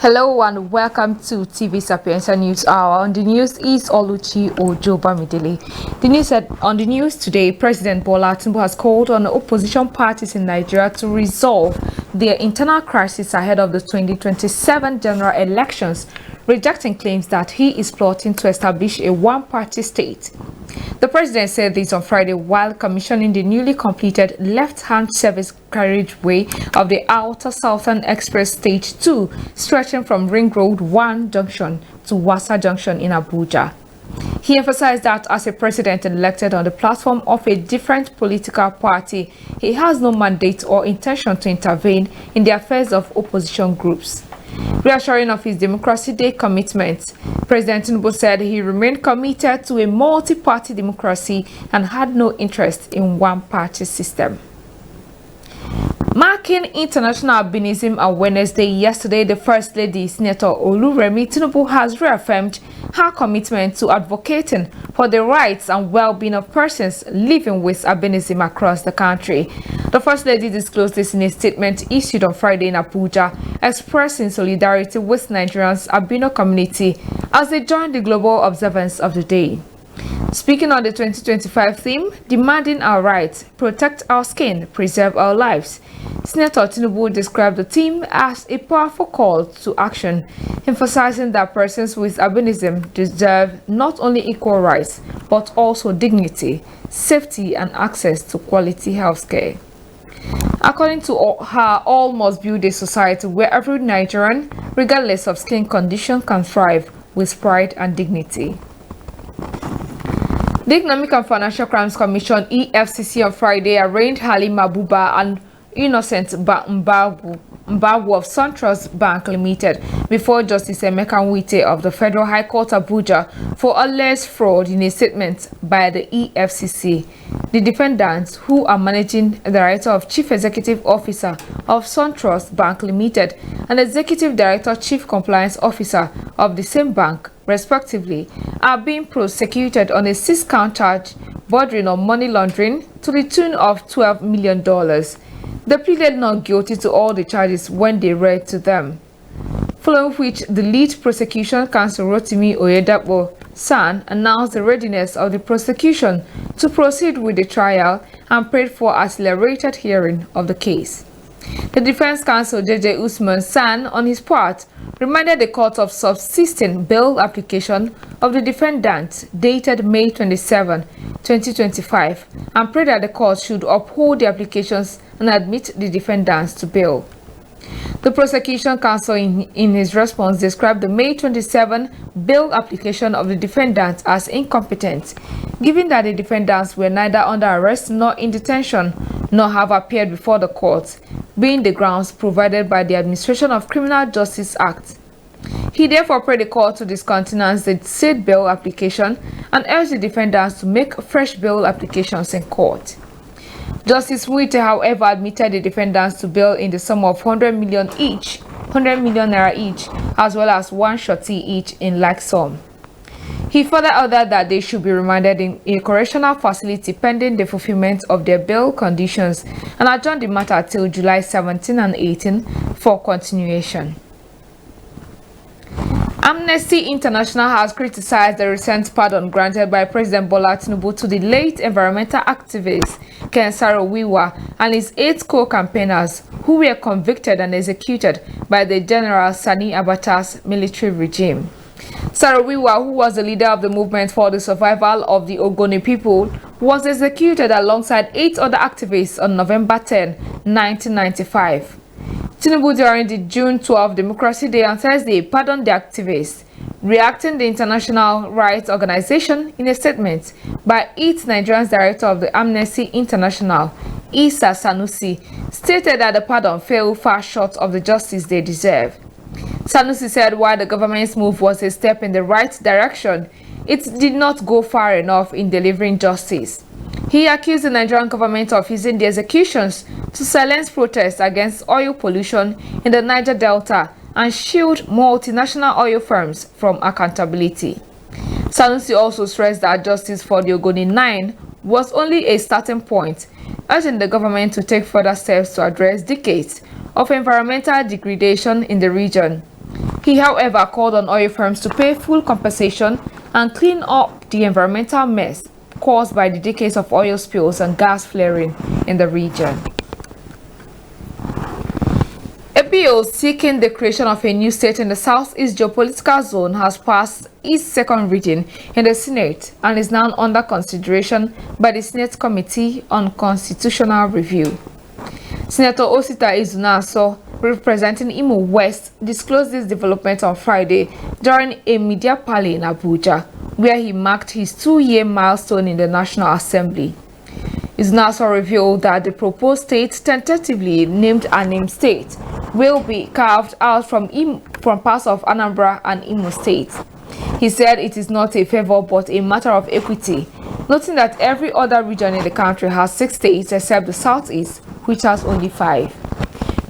Hello and welcome to TV Sapienza News Hour. On the news is Oluchi Ojobamidele. On the news today, President Bola Tinubu has called on opposition parties in Nigeria to resolve their internal crisis ahead of the 2027 general elections, rejecting claims that he is plotting to establish a one-party state. The president said this on Friday while commissioning the newly completed left-hand service carriageway of the Outer Southern Express Stage 2, stretching from Ring Road 1 Junction to Wasa Junction in Abuja. He emphasized that as a president elected on the platform of a different political party, he has no mandate or intention to intervene in the affairs of opposition groups. Reassuring of his Democracy Day commitment, President Tinubu said he remained committed to a multi-party democracy and had no interest in one-party system. Marking International Albinism Awareness Day yesterday, the First Lady, Senator Oluremi Tinubu, has reaffirmed her commitment to advocating for the rights and well-being of persons living with albinism across the country. The First Lady disclosed this in a statement issued on Friday in Abuja, expressing solidarity with Nigerians' albino community as they join the global observance of the day. Speaking on the 2025 theme, demanding our rights, protect our skin, preserve our lives, Senator Tinubu described the theme as a powerful call to action, emphasizing that persons with albinism deserve not only equal rights, but also dignity, safety, and access to quality health care. According to her, all must build a society where every Nigerian, regardless of skin condition, can thrive with pride and dignity. The Economic and Financial Crimes Commission (EFCC) on Friday arraigned Halima Buba and Innocent Mbagu of SunTrust Bank Limited before Justice Emeka Nwite of the Federal High Court Abuja for alleged fraud in a statement by the EFCC. The defendants, who are Managing Director of Chief Executive Officer of SunTrust Bank Limited and Executive Director Chief Compliance Officer of the same bank, respectively, are being prosecuted on a 6-count charge bordering on money laundering to the tune of $12 million. They pleaded not guilty to all the charges when they read to them, following which the lead prosecution counsel Rotimi Oyedapo San announced the readiness of the prosecution to proceed with the trial and prayed for accelerated hearing of the case. The defense counsel J.J. Usman San, on his part, reminded the court of subsisting bail application of the defendant dated May 27, 2025, and prayed that the court should uphold the applications and admit the defendants to bail. The prosecution counsel in his response described the May 27 bail application of the defendants as incompetent, given that the defendants were neither under arrest nor in detention, nor have appeared before the court, being the grounds provided by the Administration of Criminal Justice Act. He therefore prayed the court to discontinue the said bail application and urged the defendants to make fresh bail applications in court. Justice Nwite, however, admitted the defendants to bail in the sum of 100 million naira each, as well as one shorty each in like sum. He further ordered that they should be remanded in a correctional facility pending the fulfillment of their bail conditions and adjourned the matter till July 17 and 18 for continuation. Amnesty International has criticized the recent pardon granted by President Bola Tinubu to the late environmental activist Ken Saro-Wiwa and his 8 co-campaigners who were convicted and executed by the General Sani Abacha's military regime. Saro-Wiwa, who was the leader of the movement for the survival of the Ogoni people, was executed alongside 8 other activists on November 10, 1995. Tinubu, during the June 12 Democracy Day on Thursday, pardoned the activists, reacting the International Rights Organization in a statement by its Nigerian Director of the Amnesty International, Isa Sanusi, stated that the pardon fell far short of the justice they deserve. Sanusi said while the government's move was a step in the right direction, it did not go far enough in delivering justice. He accused the Nigerian government of using the executions to silence protests against oil pollution in the Niger Delta and shield multinational oil firms from accountability. Sanusi also stressed that justice for the Ogoni 9 was only a starting point, urging the government to take further steps to address decades of environmental degradation in the region. He, however, called on oil firms to pay full compensation and clean up the environmental mess caused by the decades of oil spills and gas flaring in the region. A bill seeking the creation of a new state in the Southeast geopolitical zone has passed its second reading in the Senate and is now under consideration by the Senate Committee on Constitutional Review. Senator Osita Izunaso, representing Imo West, disclosed this development on Friday during a media party in Abuja, where he marked his 2-year milestone in the National Assembly. Izunaso revealed that the proposed state, tentatively named Anim State, will be carved out from parts of Anambra and Imo states. He said it is not a favor but a matter of equity, noting that every other region in the country has 6 states except the Southeast, which has only 5.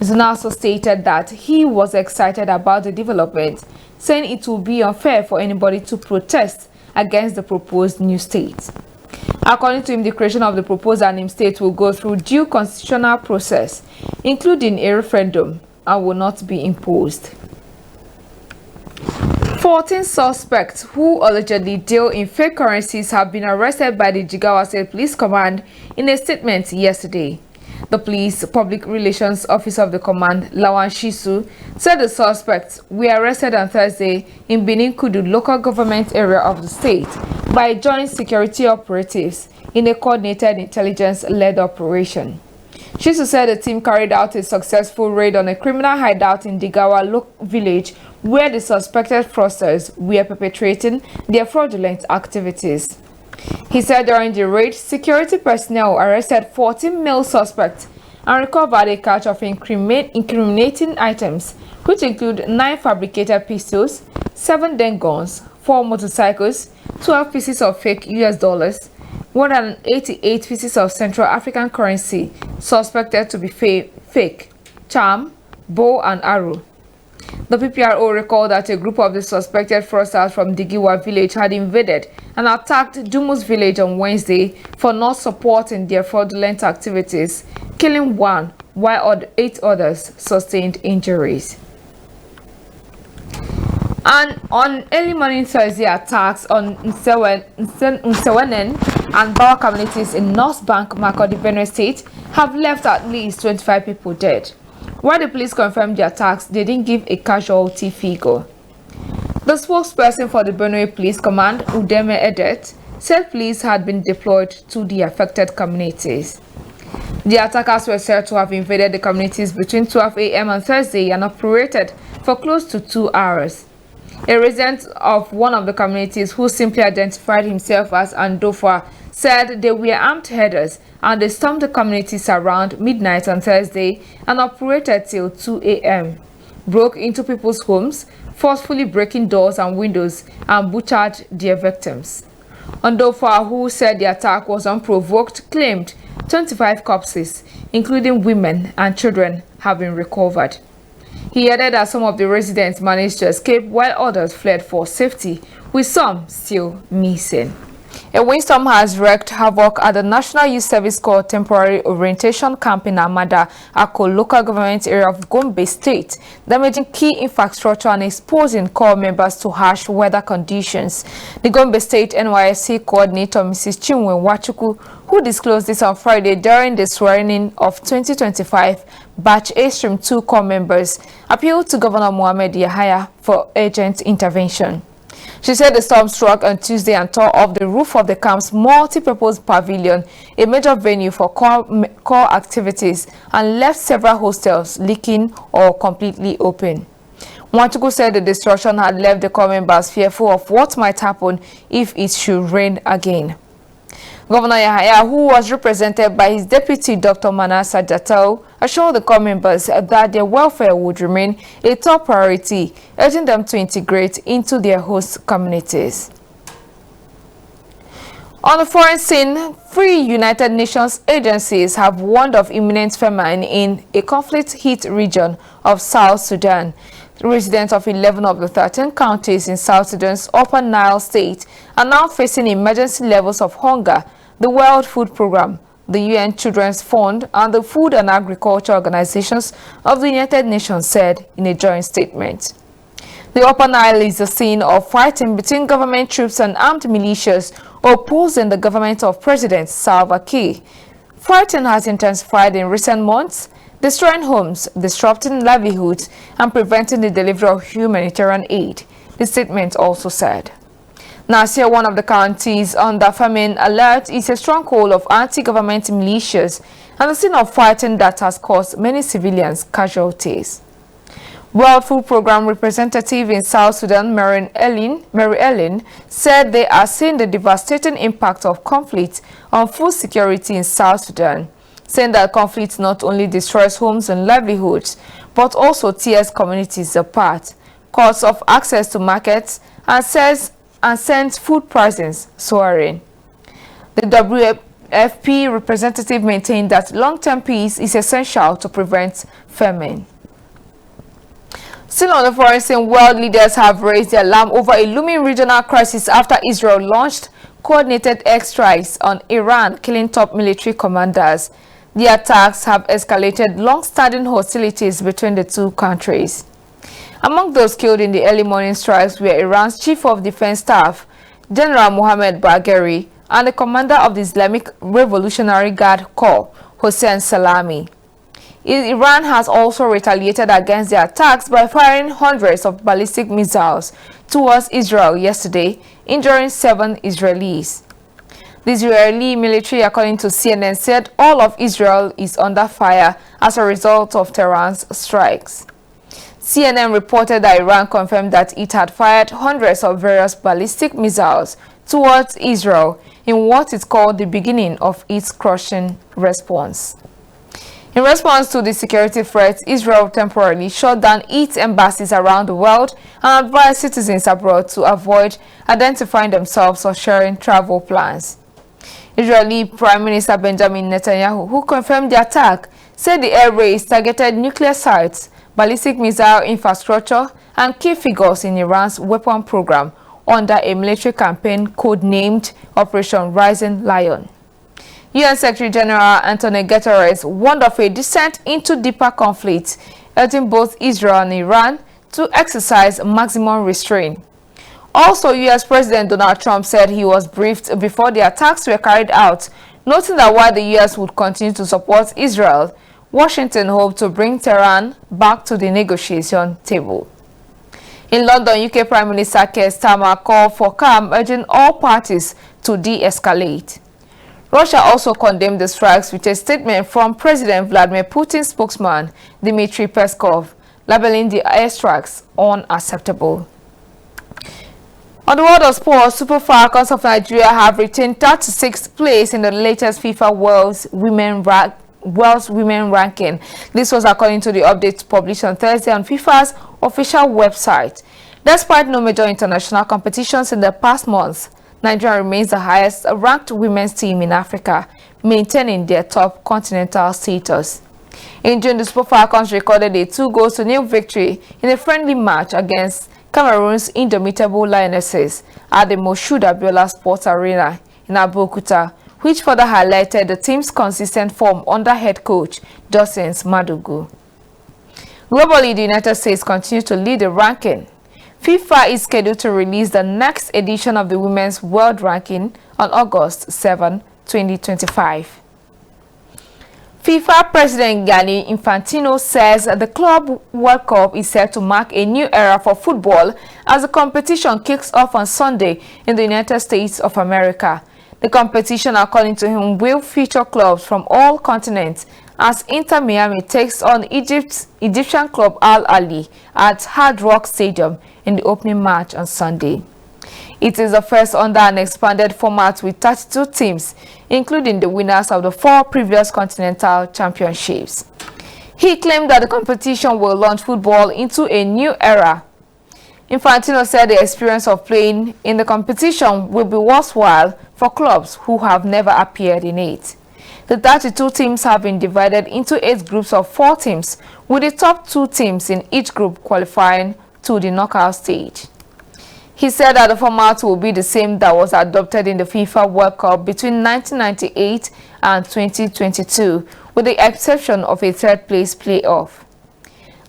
Izunaso stated that he was excited about the development, saying it would be unfair for anybody to protest against the proposed new state. According to him, the creation of the proposed Anim state will go through due constitutional process, including a referendum, and will not be imposed. 14 suspects who allegedly deal in fake currencies have been arrested by the Jigawa State Police Command in a statement yesterday. The police public relations officer of the command, Lawan Shisu, said the suspects were arrested on Thursday in Benin Kudu local government area of the state by joint security operatives in a coordinated intelligence-led operation. Shisu said the team carried out a successful raid on a criminal hideout in Jigawa village where the suspected fraudsters were perpetrating their fraudulent activities. He said during the raid, security personnel arrested 14 male suspects and recovered a catch of incriminating items, which include 9 fabricated pistols, 7 den guns, 4 motorcycles, 12 pieces of fake US dollars, 188 pieces of Central African currency suspected to be fake, charm, bow and arrow. The PPRO recalled that a group of the suspected fraudsters from Jigawa village had invaded and attacked Dumus village on Wednesday for not supporting their fraudulent activities, killing 1 while 8 others sustained injuries. And on early morning Thursday, attacks on Nsewenen and Bawa communities in North Bank, Makurdi, Benue State have left at least 25 people dead. While the police confirmed the attacks, they didn't give a casualty figure. The spokesperson for the Benue Police Command, Udeme Edet, said police had been deployed to the affected communities. The attackers were said to have invaded the communities between 12 a.m. on Thursday and operated for close to 2 hours. A resident of one of the communities, who simply identified himself as Andofa, said they were armed herders and they stormed the communities around midnight on Thursday and operated till 2 a.m., broke into people's homes, forcefully breaking doors and windows, and butchered their victims. Andofa, who said the attack was unprovoked, claimed 25 corpses, including women and children, have been recovered. He added that some of the residents managed to escape while others fled for safety, with some still missing. A windstorm has wreaked havoc at the National Youth Service Corps Temporary Orientation Camp in Amada, Ako local government area of Gombe State, damaging key infrastructure and exposing corps members to harsh weather conditions. The Gombe State NYSC coordinator, Mrs. Chinwe Wachuku, who disclosed this on Friday during the swearing-in of 2025 Batch A-2 corps members, appealed to Governor Mohamed Yahaya for urgent intervention. She said the storm struck on Tuesday and tore off the roof of the camp's multi-purpose pavilion, a major venue for corps activities, and left several hostels leaking or completely open. Wachuku said the destruction had left the corps members fearful of what might happen if it should rain again. Governor Yahaya, who was represented by his deputy Dr. Manasa Jatau, assured the corps members that their welfare would remain a top priority, urging them to integrate into their host communities. On the foreign scene, 3 United Nations agencies have warned of imminent famine in a conflict-hit region of South Sudan. Residents of 11 of the 13 counties in South Sudan's Upper Nile State are now facing emergency levels of hunger. The World Food Programme, the UN Children's Fund, and the Food and Agriculture Organizations of the United Nations said in a joint statement. The Upper Nile is the scene of fighting between government troops and armed militias opposing the government of President Salva Kiir. Fighting has intensified in recent months, destroying homes, disrupting livelihoods, and preventing the delivery of humanitarian aid, the statement also said. Nasir, one of the counties under famine alert, is a stronghold of anti-government militias and the scene of fighting that has caused many civilians casualties. World Food Programme representative in South Sudan, Mary Ellen, said they are seeing the devastating impact of conflict on food security in South Sudan, saying that conflict not only destroys homes and livelihoods, but also tears communities apart, cuts off access to markets, and sends food prices soaring. The WFP representative maintained that long-term peace is essential to prevent famine. Still on the foreign scene, world leaders have raised the alarm over a looming regional crisis after Israel launched coordinated airstrikes on Iran, killing top military commanders. The attacks have escalated long-standing hostilities between the two countries. Among those killed in the early morning strikes were Iran's Chief of Defense Staff, General Mohammad Bagheri, and the commander of the Islamic Revolutionary Guard Corps, Hossein Salami. Iran has also retaliated against the attacks by firing hundreds of ballistic missiles towards Israel yesterday, injuring 7 Israelis. The Israeli military, according to CNN, said all of Israel is under fire as a result of Tehran's strikes. CNN reported that Iran confirmed that it had fired hundreds of various ballistic missiles towards Israel in what it called the beginning of its crushing response. In response to the security threats, Israel temporarily shut down its embassies around the world and advised citizens abroad to avoid identifying themselves or sharing travel plans. Israeli Prime Minister Benjamin Netanyahu, who confirmed the attack, said the air raids targeted nuclear sites, ballistic missile infrastructure, and key figures in Iran's weapon program under a military campaign codenamed Operation Rising Lion. UN Secretary General Antonio Guterres warned of a descent into deeper conflict, urging both Israel and Iran to exercise maximum restraint. Also, U.S. President Donald Trump said he was briefed before the attacks were carried out, noting that while the U.S. would continue to support Israel, Washington hoped to bring Tehran back to the negotiation table. In London, UK Prime Minister Ken Saro-Wiwa called for calm, urging all parties to de-escalate. Russia also condemned the strikes with a statement from President Vladimir Putin's spokesman, Dmitry Peskov, labeling the airstrikes unacceptable. On the world of sports, Super Falcons of Nigeria have retained 36th place in the latest FIFA World's Women Ranking. This was according to the update published on Thursday on FIFA's official website. Despite no major international competitions in the past months, Nigeria remains the highest ranked women's team in Africa, maintaining their top continental status. In June, the Super Falcons recorded a 2-0 victory in a friendly match against Cameroon's indomitable Lionesses at the Moshood Abiola Sports Arena in Abeokuta, which further highlighted the team's consistent form under head coach Dosens Madugu. Globally, the United States continues to lead the ranking. FIFA is scheduled to release the next edition of the Women's World Ranking on August 7, 2025. FIFA President Gianni Infantino says the Club World Cup is set to mark a new era for football as the competition kicks off on Sunday in the United States of America. The competition, according to him, will feature clubs from all continents as Inter Miami takes on Egyptian club Al Ahly at Hard Rock Stadium in the opening match on Sunday. It is the first under an expanded format with 32 teams, including the winners of the 4 previous continental championships. He claimed that the competition will launch football into a new era. Infantino said the experience of playing in the competition will be worthwhile for clubs who have never appeared in it. The 32 teams have been divided into 8 groups of 4 teams, with the top 2 teams in each group qualifying to the knockout stage. He said that the format will be the same that was adopted in the FIFA World Cup between 1998 and 2022, with the exception of a third-place playoff.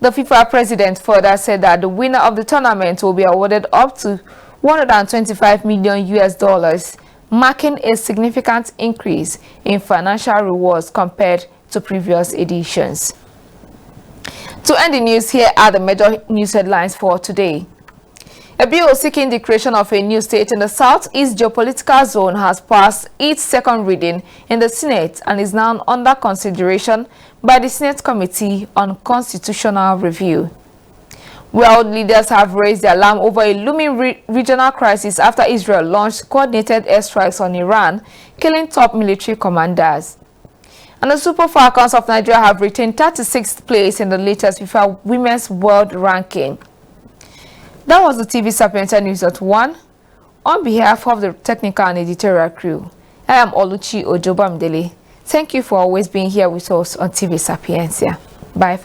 The FIFA president further said that the winner of the tournament will be awarded up to $125 million, marking a significant increase in financial rewards compared to previous editions. To end the news, here are the major news headlines for today. A bill seeking the creation of a new state in the Southeast geopolitical zone has passed its second reading in the Senate and is now under consideration by the Senate Committee on Constitutional Review. World leaders have raised the alarm over a looming regional crisis after Israel launched coordinated airstrikes on Iran, killing top military commanders. And the Super Falcons of Nigeria have retained 36th place in the latest FIFA Women's World Ranking. That was the TV Sapientia News at 1. On behalf of the technical and editorial crew, I am Oluchi Ojobamdele. Thank you for always being here with us on TV Sapientia. Bye.